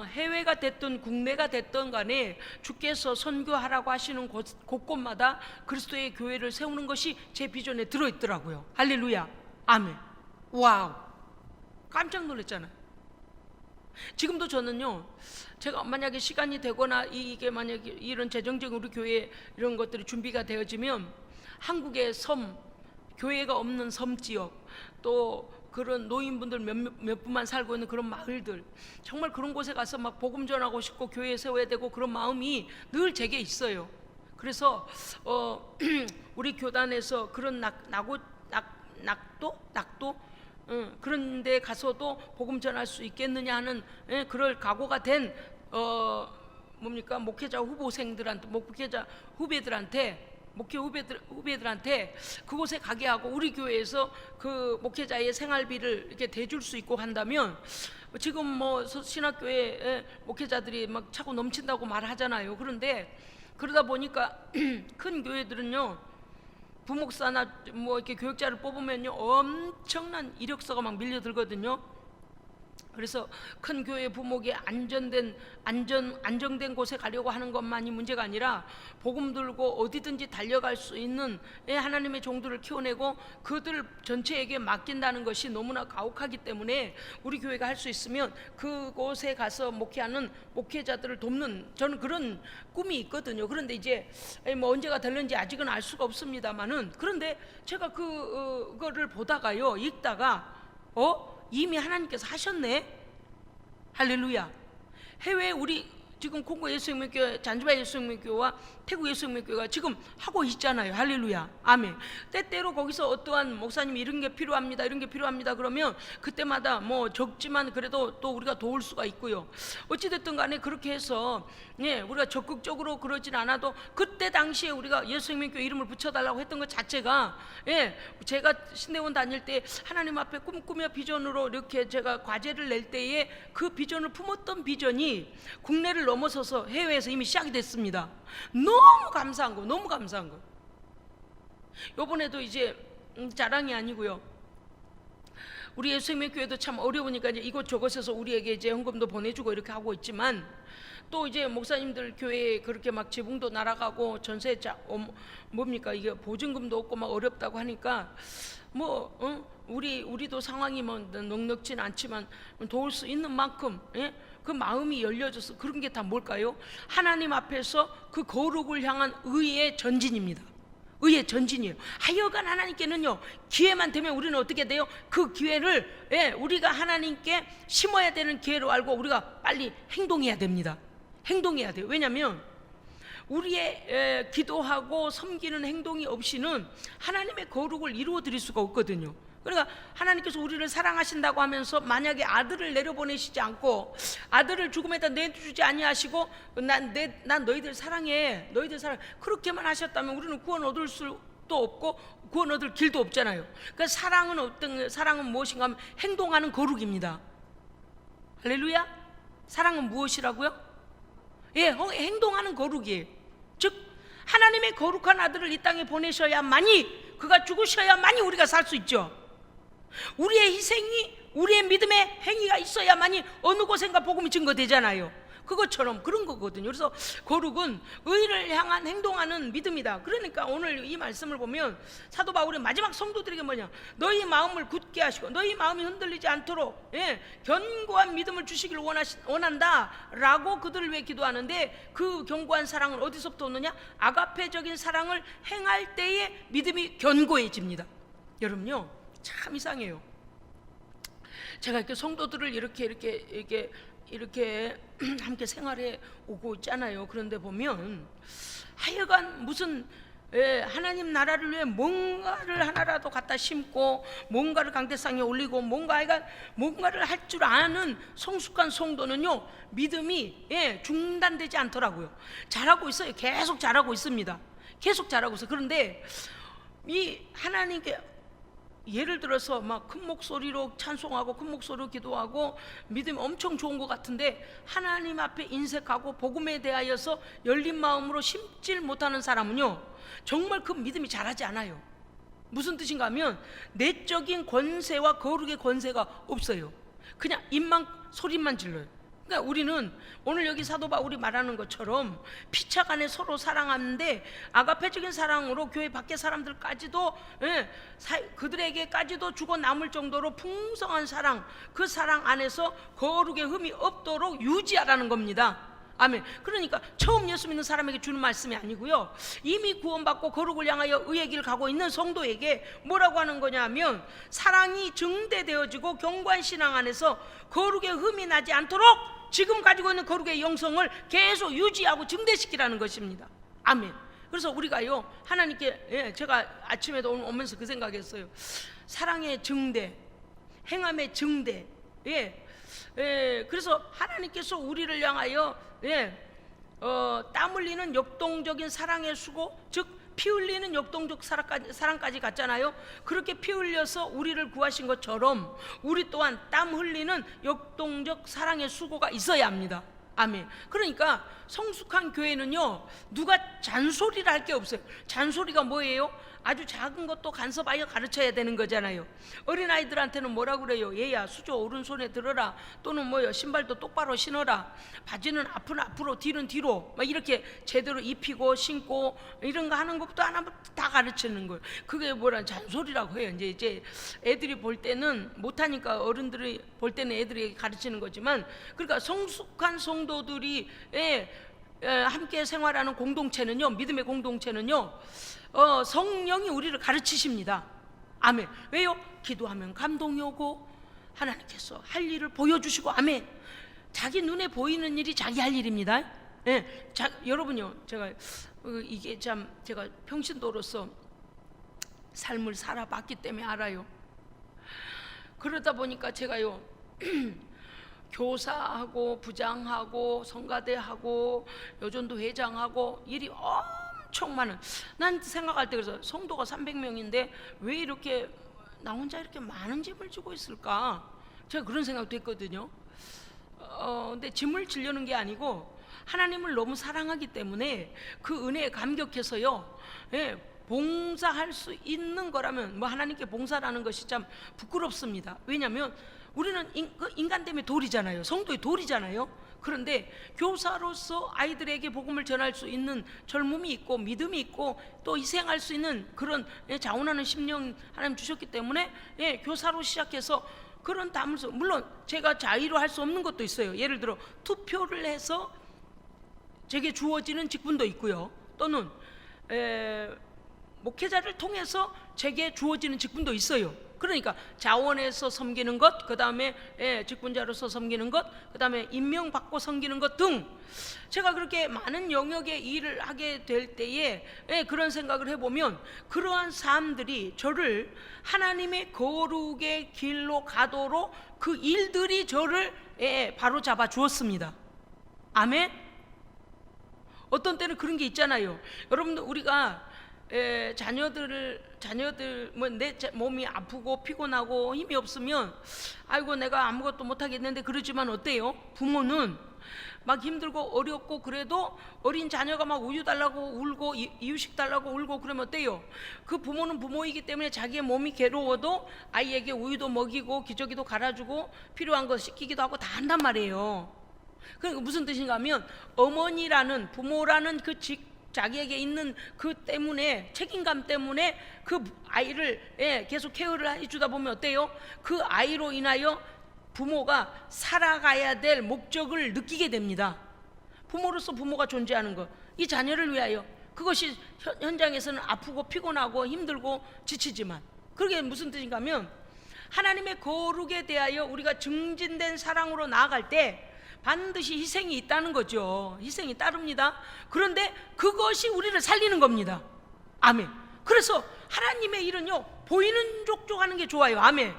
해외가 됐든 국내가 됐든 간에 주께서 선교하라고 하시는 곳곳마다 그리스도의 교회를 세우는 것이 제 비전에 들어있더라고요. 할렐루야, 아멘. 와우, 깜짝 놀랐잖아요. 지금도 저는요, 제가 만약에 시간이 되거나 이게 만약에 이런 재정적인 우리 교회 이런 것들이 준비가 되어지면 한국의 섬, 교회가 없는 섬 지역, 또 그런 노인분들 몇 분만 살고 있는 그런 마을들, 정말 그런 곳에 가서 막 복음 전하고 싶고 교회 세워야 되고 그런 마음이 늘 제게 있어요. 그래서 우리 교단에서 그런 낙도 그런 데 가서도 복음 전할 수 있겠느냐 하는 그럴 각오가 된 뭡니까, 목회자 후보생들한테, 목회자 후배들한테 그곳에 가게 하고 우리 교회에서 그 목회자의 생활비를 이렇게 대줄 수 있고 한다면, 지금 뭐 신학교에 목회자들이 막 차고 넘친다고 말하잖아요. 그런데 그러다 보니까 큰 교회들은요, 부목사나 뭐 이렇게 교육자를 뽑으면요 엄청난 이력서가 막 밀려들거든요. 그래서 큰 교회 부목이 안정된 곳에 가려고 하는 것만이 문제가 아니라 복음 들고 어디든지 달려갈 수 있는 하나님의 종들을 키워내고 그들 전체에게 맡긴다는 것이 너무나 가혹하기 때문에 우리 교회가 할 수 있으면 그곳에 가서 목회하는 목회자들을 돕는, 저는 그런 꿈이 있거든요. 그런데 이제 뭐 언제가 될는지 아직은 알 수가 없습니다만은, 그런데 제가 그거를 보다가요, 읽다가 이미 하나님께서 하셨네. 할렐루야. 해외 우리 지금 콩고 예수생명교회, 잔지바르 예수생명교회와 태국 예수생명교회가 지금 하고 있잖아요. 할렐루야, 아멘. 때때로 거기서 어떠한 목사님이 이런 게 필요합니다, 이런 게 필요합니다 그러면 그때마다 뭐 적지만 그래도 또 우리가 도울 수가 있고요. 어찌됐든 간에 그렇게 해서 우리가 적극적으로 그러진 않아도 그때 당시에 우리가 예수생명교회 이름을 붙여달라고 했던 것 자체가, 제가 신대원 다닐 때 하나님 앞에 꿈꾸며 비전으로 이렇게 제가 과제를 낼 때에 그 비전을 품었던 비전이 국내를 넘어서서 해외에서 이미 시작이 됐습니다. 너무 감사한 거. 요번에도 이제 자랑이 아니고요, 우리 예수생명교회도 참 어려우니까 이제 이곳저곳에서 우리에게 이제 헌금도 보내주고 이렇게 하고 있지만, 또 이제 목사님들 교회에 그렇게 막 지붕도 날아가고 전세 뭡니까 이게 보증금도 없고 막 어렵다고 하니까 우리도 상황이 뭐 넉넉진 않지만 도울 수 있는 만큼 그 마음이 열려져서, 그런 게 다 뭘까요? 하나님 앞에서 그 거룩을 향한 의의 전진입니다. 의의 전진이에요. 하여간 하나님께는요, 기회만 되면 우리는 어떻게 돼요? 그 기회를 우리가 하나님께 심어야 되는 기회로 알고 우리가 빨리 행동해야 됩니다. 행동해야 돼요. 왜냐하면 우리의 기도하고 섬기는 행동이 없이는 하나님의 거룩을 이루어 드릴 수가 없거든요. 그러니까 하나님께서 우리를 사랑하신다고 하면서 만약에 아들을 내려보내시지 않고 아들을 죽음에다 내주지 아니하시고 난 너희들 사랑해, 그렇게만 하셨다면 우리는 구원 얻을 수도 없고 구원 얻을 길도 없잖아요. 그러니까 사랑은 무엇인가 하면 행동하는 거룩입니다. 할렐루야. 사랑은 무엇이라고요? 행동하는 거룩이에요. 즉 하나님의 거룩한 아들을 이 땅에 보내셔야만이, 그가 죽으셔야만이 우리가 살 수 있죠. 우리의 희생이, 우리의 믿음의 행위가 있어야만이 어느 곳엔가 복음이 증거되잖아요. 그것처럼 그런 거거든요. 그래서 거룩은 의를 향한 행동하는 믿음이다. 그러니까 오늘 이 말씀을 보면 사도 바울의 마지막 성도들에게 뭐냐, 너희 마음을 굳게 하시고 너희 마음이 흔들리지 않도록 견고한 믿음을 주시길 원한다 라고 그들을 위해 기도하는데, 그 견고한 사랑은 어디서부터 오느냐? 아가페적인 사랑을 행할 때에 믿음이 견고해집니다. 여러분요, 참 이상해요. 제가 이렇게 성도들을 이렇게 함께 생활해 오고 있잖아요. 그런데 보면 하여간 무슨 하나님 나라를 위해 뭔가를 하나라도 갖다 심고 뭔가를 강대상에 올리고 뭔가를 할 줄 아는 성숙한 성도는요, 믿음이 중단되지 않더라고요. 잘하고 있어요. 계속 잘하고 있습니다. 계속 잘하고 있어요. 그런데 이 하나님께 예를 들어서 막 큰 목소리로 찬송하고 큰 목소리로 기도하고 믿음이 엄청 좋은 것 같은데 하나님 앞에 인색하고 복음에 대하여서 열린 마음으로 심질 못하는 사람은요, 정말 그 믿음이 자라지 않아요. 무슨 뜻인가 하면 내적인 권세와 거룩의 권세가 없어요. 그냥 입만 소리만 질러요. 그러니까 우리는 오늘 여기 사도 바울이 말하는 것처럼 피차 간에 서로 사랑하는데 아가페적인 사랑으로 교회 밖의 사람들까지도 그들에게까지도 주고 남을 정도로 풍성한 사랑, 그 사랑 안에서 거룩의 흠이 없도록 유지하라는 겁니다. 아멘. 그러니까 처음 예수 믿는 사람에게 주는 말씀이 아니고요, 이미 구원받고 거룩을 향하여 의의 길 가고 있는 성도에게 뭐라고 하는 거냐면, 사랑이 증대되어지고 견고한 신앙 안에서 거룩의 흠이 나지 않도록 지금 가지고 있는 거룩의 영성을 계속 유지하고 증대시키라는 것입니다. 아멘. 그래서 우리가요, 하나님께, 제가 아침에도 오늘 오면서 그 생각했어요. 사랑의 증대, 행함의 증대. 그래서 하나님께서 우리를 향하여 땀 흘리는 역동적인 사랑의 수고, 즉 피 흘리는 역동적 사랑까지 갔잖아요. 그렇게 피 흘려서 우리를 구하신 것처럼 우리 또한 땀 흘리는 역동적 사랑의 수고가 있어야 합니다. 아멘. 그러니까 성숙한 교회는요, 누가 잔소리를 할 게 없어요. 잔소리가 뭐예요? 아주 작은 것도 간섭하여 가르쳐야 되는 거잖아요. 어린아이들한테는 뭐라 그래요? 얘야, 수저 오른손에 들어라, 또는 뭐요, 신발도 똑바로 신어라, 바지는 앞은 앞으로 뒤는 뒤로, 막 이렇게 제대로 입히고 신고 이런 거 하는 것부터 하나부터 다 가르치는 거예요. 그게 뭐라 잔소리라고 해요. 이제 애들이 볼 때는 못하니까 어른들이 볼 때는 애들에게 가르치는 거지만, 그러니까 성숙한 성도들이 함께 생활하는 공동체는요, 믿음의 공동체는요, 성령이 우리를 가르치십니다. 아멘. 왜요? 기도하면 감동이 오고 하나님께서 할 일을 보여주시고, 아멘. 자기 눈에 보이는 일이 자기 할 일입니다. 여러분요, 이게 참 제가 평신도로서 삶을 살아봤기 때문에 알아요. 그러다 보니까 제가요, 교사하고 부장하고 성가대하고 여전도 회장하고 일이 엄청 많은, 난 생각할 때 그래서 성도가 300명인데 왜 이렇게 나 혼자 이렇게 많은 짐을 지고 있을까, 제가 그런 생각도 했거든요. 근데 짐을 지려는 게 아니고 하나님을 너무 사랑하기 때문에 그 은혜에 감격해서요, 봉사할 수 있는 거라면, 뭐 하나님께 봉사라는 것이 참 부끄럽습니다. 왜냐하면 우리는 인간 때문에 돌이잖아요. 성도의 돌이잖아요. 그런데 교사로서 아이들에게 복음을 전할 수 있는 젊음이 있고 믿음이 있고 또 희생할 수 있는 그런 자원하는 심령 하나님 주셨기 때문에 교사로 시작해서 그런 담을서, 물론 제가 자의로 할 수 없는 것도 있어요. 예를 들어 투표를 해서 제게 주어지는 직분도 있고요, 또는 목회자를 통해서 제게 주어지는 직분도 있어요. 그러니까 자원해서 섬기는 것, 그 다음에 직분자로서 섬기는 것, 그 다음에 임명받고 섬기는 것 등, 제가 그렇게 많은 영역의 일을 하게 될 때에 그런 생각을 해보면, 그러한 사람들이 저를 하나님의 거룩의 길로 가도록 그 일들이 저를 바로 잡아 주었습니다. 아멘. 어떤 때는 그런 게 있잖아요. 여러분들, 우리가 자녀들 뭐 내 몸이 아프고 피곤하고 힘이 없으면 아이고 내가 아무것도 못하겠는데 그러지만 어때요? 부모는 막 힘들고 어렵고 그래도 어린 자녀가 막 우유 달라고 울고 이유식 달라고 울고 그러면 어때요? 그 부모는 부모이기 때문에 자기의 몸이 괴로워도 아이에게 우유도 먹이고 기저귀도 갈아주고 필요한 거 시키기도 하고 다 한단 말이에요. 그러니까 무슨 뜻인가 하면, 어머니라는, 부모라는 그 자기에게 있는 그 때문에, 책임감 때문에 그 아이를 계속 케어를 해주다 보면 어때요? 그 아이로 인하여 부모가 살아가야 될 목적을 느끼게 됩니다. 부모로서 부모가 존재하는 것, 이 자녀를 위하여, 그것이 현장에서는 아프고 피곤하고 힘들고 지치지만, 그게 무슨 뜻인가 하면, 하나님의 거룩에 대하여 우리가 증진된 사랑으로 나아갈 때 반드시 희생이 있다는 거죠. 희생이 따릅니다. 그런데 그것이 우리를 살리는 겁니다. 아멘. 그래서 하나님의 일은요, 보이는 족족 하는 게 좋아요. 아멘.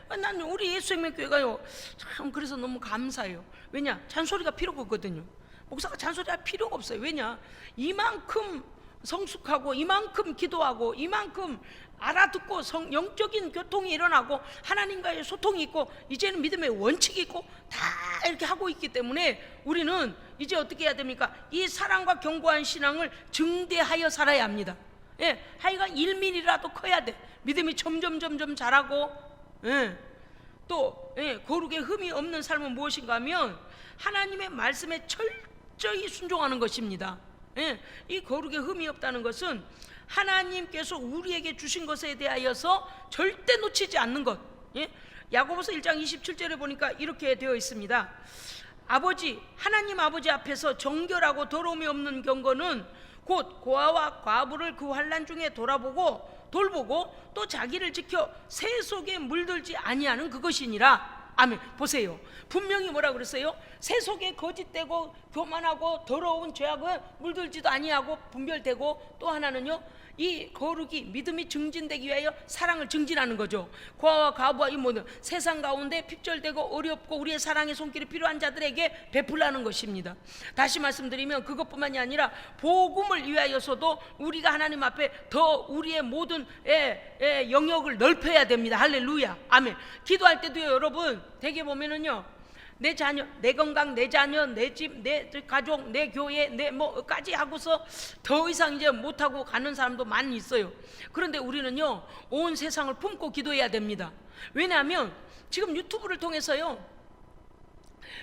난 우리 예수생명교회가요, 참 그래서 너무 감사해요. 왜냐? 잔소리가 필요가 없거든요. 목사가 잔소리할 필요가 없어요. 왜냐? 이만큼 성숙하고 이만큼 기도하고 이만큼 알아듣고 영적인 교통이 일어나고 하나님과의 소통이 있고 이제는 믿음의 원칙이 있고 다 이렇게 하고 있기 때문에 우리는 이제 어떻게 해야 됩니까? 이 사랑과 견고한 신앙을 증대하여 살아야 합니다. 하여간 1mm라도 커야 돼. 믿음이 점점 자라고 또 거룩에 흠이 없는 삶은 무엇인가 하면 하나님의 말씀에 철저히 순종하는 것입니다. 이 거룩에 흠이 없다는 것은 하나님께서 우리에게 주신 것에 대하여서 절대 놓치지 않는 것. 야고보서 1장 27절에 보니까 이렇게 되어 있습니다. 하나님 아버지 앞에서 정결하고 더러움이 없는 경건은 곧 고아와 과부를 그 환난 중에 돌보고 또 자기를 지켜 새 속에 물들지 아니하는 그것이니라. 아멘. 보세요, 분명히 뭐라 그랬어요? 새 속에 거짓되고 교만하고 더러운 죄악은 물들지도 아니하고 분별되고, 또 하나는요, 이 거룩이 믿음이 증진되기 위하여 사랑을 증진하는 거죠. 고아와 과부와 이 모든 세상 가운데 핍절되고 어렵고 우리의 사랑의 손길이 필요한 자들에게 베풀라는 것입니다. 다시 말씀드리면 그것뿐만이 아니라 복음을 위하여서도 우리가 하나님 앞에 더 우리의 모든 영역을 넓혀야 됩니다. 할렐루야, 아멘. 기도할 때도요, 여러분, 대개 보면은요, 내 자녀, 내 건강, 내 자녀, 내 집, 내 가족, 내 교회, 내 뭐까지 하고서 더 이상 이제 못하고 가는 사람도 많이 있어요. 그런데 우리는요, 온 세상을 품고 기도해야 됩니다. 왜냐하면 지금 유튜브를 통해서요,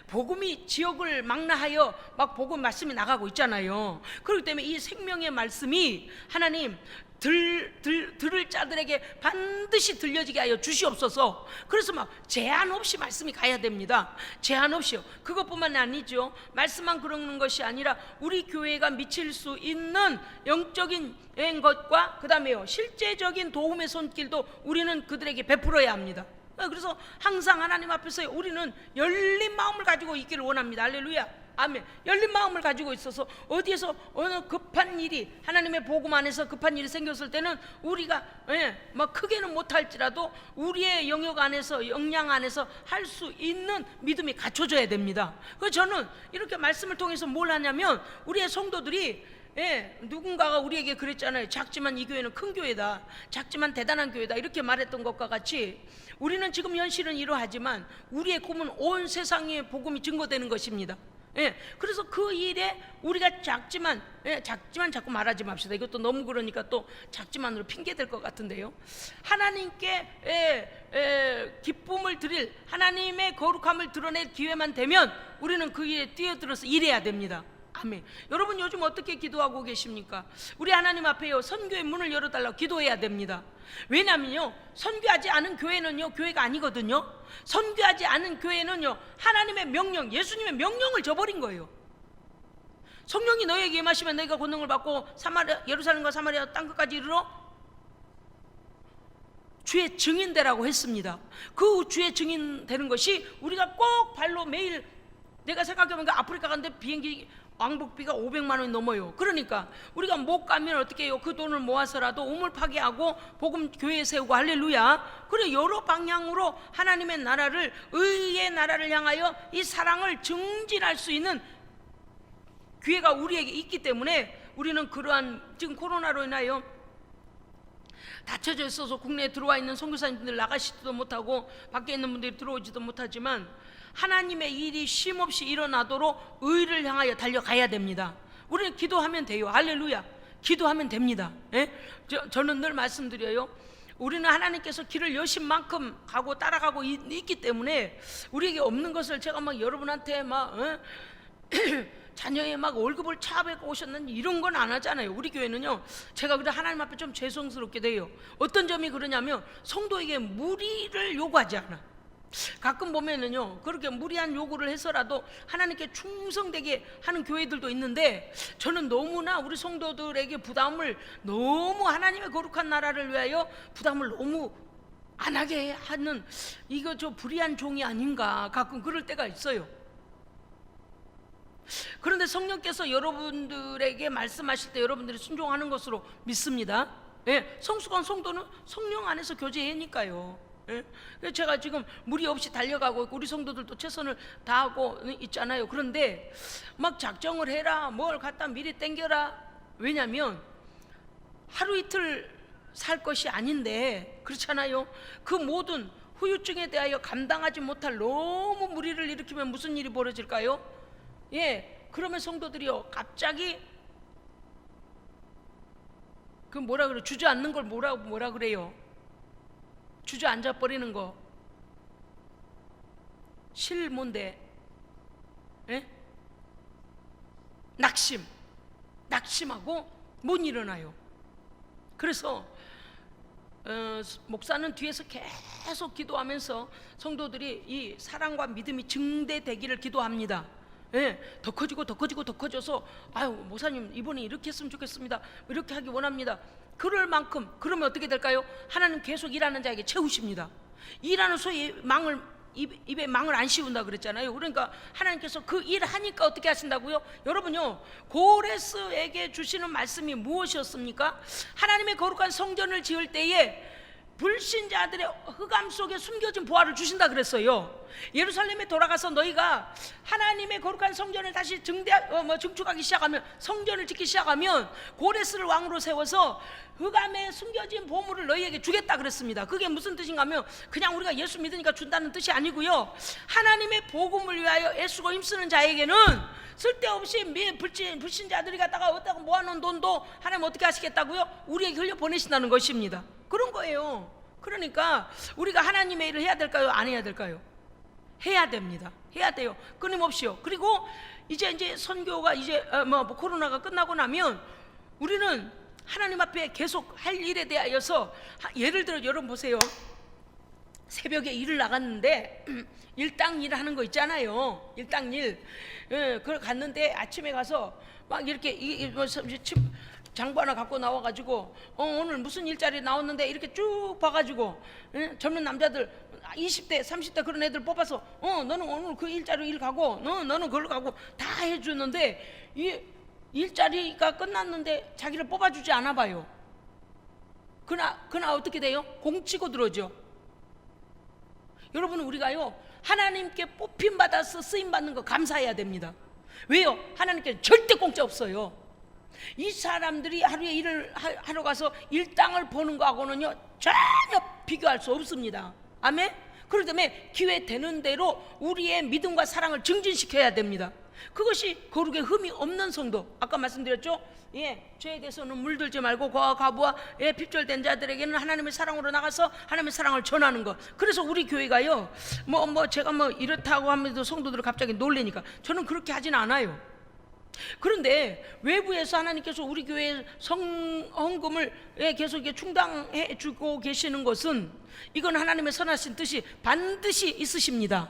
복음이 지역을 망라하여 막 복음 말씀이 나가고 있잖아요. 그렇기 때문에 이 생명의 말씀이 하나님 들을 자들에게 반드시 들려지게 하여 주시옵소서. 그래서 막 제한 없이 말씀이 가야 됩니다. 제한 없이요. 그것뿐만 아니죠. 말씀만 그러는 것이 아니라 우리 교회가 미칠 수 있는 영적인 것과 그 다음에요, 실제적인 도움의 손길도 우리는 그들에게 베풀어야 합니다. 그래서 항상 하나님 앞에서 우리는 열린 마음을 가지고 있기를 원합니다. 할렐루야, 아멘. 열린 마음을 가지고 있어서 어디에서 어느 급한 일이, 하나님의 복음 안에서 급한 일이 생겼을 때는 우리가 막 크게는 못할지라도 우리의 영역 안에서, 역량 안에서 할 수 있는 믿음이 갖춰져야 됩니다. 그래서 저는 이렇게 말씀을 통해서 뭘 하냐면, 우리의 성도들이 누군가가 우리에게 그랬잖아요. 작지만 이 교회는 큰 교회다, 작지만 대단한 교회다, 이렇게 말했던 것과 같이 우리는 지금 현실은 이러하지만 우리의 꿈은 온 세상에 복음이 증거되는 것입니다. 그래서 그 일에 우리가 작지만 자꾸 말하지 맙시다. 이것도 너무 그러니까 또 작지만으로 핑계 될 것 같은데요. 하나님께 기쁨을 드릴, 하나님의 거룩함을 드러낼 기회만 되면 우리는 그 일에 뛰어들어서 일해야 됩니다. 아멘. 여러분 요즘 어떻게 기도하고 계십니까? 우리 하나님 앞에요, 선교의 문을 열어달라고 기도해야 됩니다. 왜냐면요, 선교하지 않은 교회는요, 교회가 아니거든요. 선교하지 않은 교회는요, 하나님의 명령, 예수님의 명령을 저버린 거예요. 성령이 너에게 임하시면 너희가 권능을 받고 예루살렘과 사마리아 땅 끝까지 이르러 주의 증인되라고 했습니다. 그 주의 증인 되는 것이 우리가 꼭 발로 매일, 내가 생각해보니까 아프리카 갔는데 비행기 왕복비가 500만 원이 넘어요. 그러니까 우리가 못 가면 어떻게 해요? 그 돈을 모아서라도 우물 파괴하고 복음 교회에 세우고, 할렐루야. 그래, 여러 방향으로 하나님의 나라를, 의의 나라를 향하여 이 사랑을 증진할 수 있는 기회가 우리에게 있기 때문에 우리는 그러한, 지금 코로나로 인하여 닫혀져 있어서 국내에 들어와 있는 선교사님들 나가시지도 못하고 밖에 있는 분들이 들어오지도 못하지만 하나님의 일이 쉼없이 일어나도록 의를 향하여 달려가야 됩니다. 우리는 기도하면 돼요. 할렐루야. 기도하면 됩니다. 저는 늘 말씀드려요. 우리는 하나님께서 길을 여신 만큼 가고 따라가고 있기 때문에 우리에게 없는 것을 제가 막 여러분한테 막 자녀의 막 월급을 차압해고 오셨는지 이런 건 안 하잖아요. 우리 교회는요, 제가 그래 하나님 앞에 좀 죄송스럽게 돼요. 어떤 점이 그러냐면 성도에게 무리를 요구하지 않아. 가끔 보면은요, 그렇게 무리한 요구를 해서라도 하나님께 충성되게 하는 교회들도 있는데, 저는 너무나 우리 성도들에게 부담을, 너무 하나님의 거룩한 나라를 위하여 부담을 너무 안 하게 하는, 이거 저 불의한 종이 아닌가 가끔 그럴 때가 있어요. 그런데 성령께서 여러분들에게 말씀하실 때 여러분들이 순종하는 것으로 믿습니다. 성숙한 성도는 성령 안에서 교제하니까요. 제가 지금 무리 없이 달려가고 우리 성도들도 최선을 다하고 있잖아요. 그런데 막 작정을 해라, 뭘 갖다 미리 땡겨라. 왜냐하면 하루 이틀 살 것이 아닌데, 그렇잖아요. 그 모든 후유증에 대하여 감당하지 못할 너무 무리를 일으키면 무슨 일이 벌어질까요? 그러면 성도들이요, 갑자기 그 뭐라 그래, 주저앉는 걸 뭐라 그래요? 주저앉아 버리는 거. 실 뭔데? 예? 낙심하고 못 일어나요. 그래서 목사는 뒤에서 계속 기도하면서 성도들이 이 사랑과 믿음이 증대되기를 기도합니다. 예, 더 커져서 아유 목사님 이번에 이렇게 했으면 좋겠습니다, 이렇게 하기 원합니다. 그럴 만큼, 그러면 어떻게 될까요? 하나님 계속 일하는 자에게 채우십니다. 일하는 소에 입에 망을 안 씌운다 그랬잖아요. 그러니까 하나님께서 그 일을 하니까 어떻게 하신다고요? 여러분요, 고레스에게 주시는 말씀이 무엇이었습니까? 하나님의 거룩한 성전을 지을 때에 불신자들의 흑암 속에 숨겨진 보화를 주신다 그랬어요. 예루살렘에 돌아가서 너희가 하나님의 거룩한 성전을 다시 증축하기 시작하면, 성전을 짓기 시작하면 고레스를 왕으로 세워서 흑암에 숨겨진 보물을 너희에게 주겠다 그랬습니다. 그게 무슨 뜻인가 하면 그냥 우리가 예수 믿으니까 준다는 뜻이 아니고요, 하나님의 복음을 위하여 애쓰고 힘쓰는 자에게는 쓸데없이 불신자들이 갖다가 어디다가 모아놓은 돈도 하나님 어떻게 하시겠다고요? 우리에게 흘려보내신다는 것입니다. 그런 거예요. 그러니까 우리가 하나님의 일을 해야 될까요? 안 해야 될까요? 해야 됩니다. 해야 돼요. 끊임없이요. 그리고 이제 선교가 코로나가 끝나고 나면 우리는 하나님 앞에 계속 할 일에 대하여서, 예를 들어 여러분 보세요. 새벽에 일을 나갔는데 일당일 하는 거 있잖아요. 일당일. 그걸 갔는데 아침에 가서 막 이렇게 장부 하나 갖고 나와가지고 오늘 무슨 일자리 나왔는데 이렇게 쭉 봐가지고 젊은 남자들 20대 30대 그런 애들 뽑아서 너는 오늘 그 일자리 일 가고 너는 그걸 가고 다 해주는데, 이 일자리가 끝났는데 자기를 뽑아주지 않아 봐요. 그나 어떻게 돼요? 공치고 들어오죠. 여러분, 우리가요 하나님께 뽑힘 받아서 쓰임 받는 거 감사해야 됩니다. 왜요? 하나님께 절대 공짜 없어요. 이 사람들이 하루에 일을 하러 가서 일당을 버는 거하고는요 전혀 비교할 수 없습니다. 아멘. 그렇기 때문에 기회 되는 대로 우리의 믿음과 사랑을 증진시켜야 됩니다. 그것이 거룩의 흠이 없는 성도. 아까 말씀드렸죠? 죄에 대해서는 물들지 말고 과부와 핍절된 자들에게는 하나님의 사랑으로 나가서 하나님의 사랑을 전하는 것. 그래서 우리 교회가요 제가 이렇다고 하면서 성도들을 갑자기 놀래니까 저는 그렇게 하진 않아요. 그런데 외부에서 하나님께서 우리 교회의 헌금을 계속 충당해 주고 계시는 것은, 이건 하나님의 선하신 뜻이 반드시 있으십니다.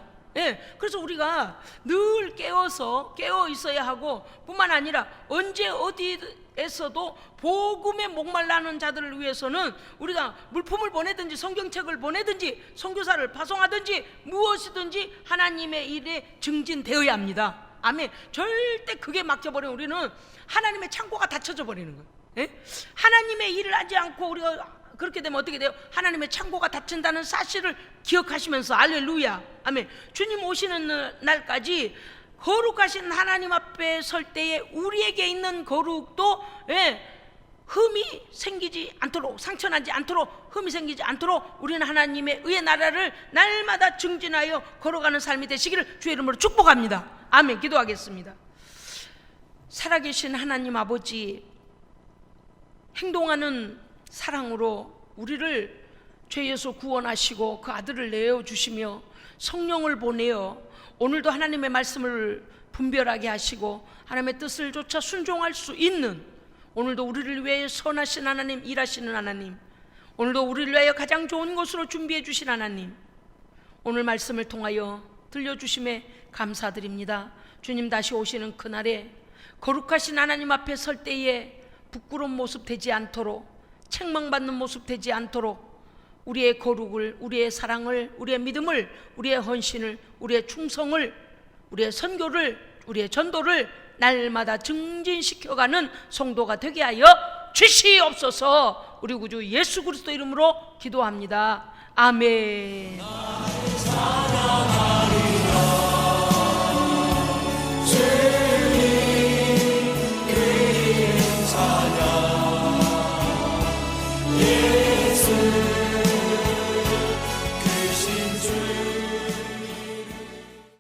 그래서 우리가 늘 깨어 있어야 하고, 뿐만 아니라 언제 어디에서도 복음에 목말라는 자들을 위해서는 우리가 물품을 보내든지 성경책을 보내든지 선교사를 파송하든지 무엇이든지 하나님의 일에 증진되어야 합니다. 아멘. 절대 그게 막혀버리면 우리는 하나님의 창고가 닫혀져 버리는 거예요. 하나님의 일을 하지 않고 우리가 그렇게 되면 어떻게 돼요? 하나님의 창고가 닫힌다는 사실을 기억하시면서, 할렐루야, 아멘. 주님 오시는 날까지 거룩하신 하나님 앞에 설 때에 우리에게 있는 거룩도 흠이 생기지 않도록, 상처나지 않도록, 흠이 생기지 않도록 우리는 하나님의 의의 나라를 날마다 증진하여 걸어가는 삶이 되시기를 주의 이름으로 축복합니다. 아멘. 기도하겠습니다. 살아계신 하나님 아버지, 행동하는 사랑으로 우리를 죄에서 구원하시고 그 아들을 내어주시며 성령을 보내어 오늘도 하나님의 말씀을 분별하게 하시고 하나님의 뜻을 쫓아 순종할 수 있는, 오늘도 우리를 위해 선하신 하나님, 일하시는 하나님, 오늘도 우리를 위하여 가장 좋은 것으로 준비해 주신 하나님, 오늘 말씀을 통하여 들려주심에 감사드립니다. 주님 다시 오시는 그날에 거룩하신 하나님 앞에 설 때에 부끄러운 모습 되지 않도록, 책망받는 모습 되지 않도록 우리의 거룩을, 우리의 사랑을, 우리의 믿음을, 우리의 헌신을, 우리의 충성을, 우리의 선교를, 우리의 전도를 날마다 증진시켜가는 성도가 되게 하여 주시옵소서. 우리 구주 예수 그리스도 이름으로 기도합니다. 아멘.